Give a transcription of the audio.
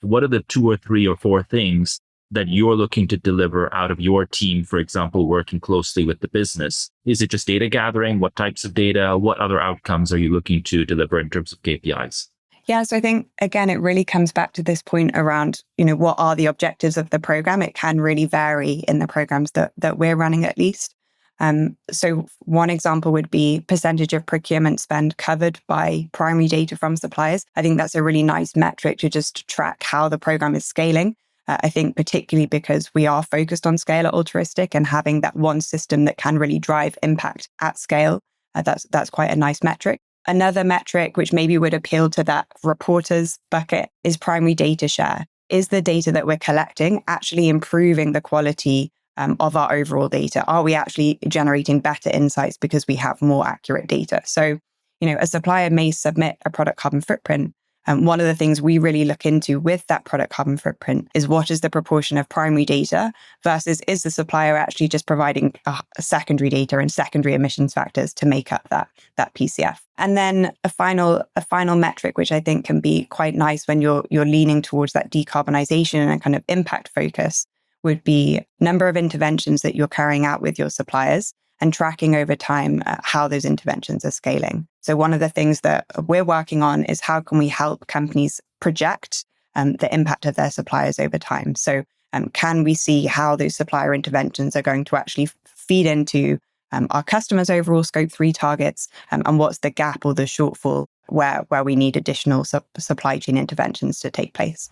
what are the 2 or 3 or 4 things that you're looking to deliver out of your team, for example, working closely with the business? Is it just data gathering? What types of data? What other outcomes are you looking to deliver in terms of KPIs? Yeah, so I think, again, it really comes back to this point around, what are the objectives of the program? It can really vary in the programs that we're running, at least. So one example would be percentage of procurement spend covered by primary data from suppliers. I think that's a really nice metric to just track how the program is scaling. I think particularly because we are focused on scale at Altruistiq and having that one system that can really drive impact at scale, that's quite a nice metric. Another metric which maybe would appeal to that reporters bucket is primary data share. Is the data that we're collecting actually improving the quality of our overall data? Are we actually generating better insights because we have more accurate data? So, a supplier may submit a product carbon footprint. One of the things we really look into with that product carbon footprint is what is the proportion of primary data versus is the supplier actually just providing a secondary data and secondary emissions factors to make up that PCF. And then a final metric, which I think can be quite nice when you're leaning towards that decarbonization and kind of impact focus, would be number of interventions that you're carrying out with your suppliers and tracking over time how those interventions are scaling. So one of the things that we're working on is how can we help companies project the impact of their suppliers over time? So can we see how those supplier interventions are going to actually feed into our customers' overall Scope 3 targets, and what's the gap or the shortfall where we need additional supply chain interventions to take place?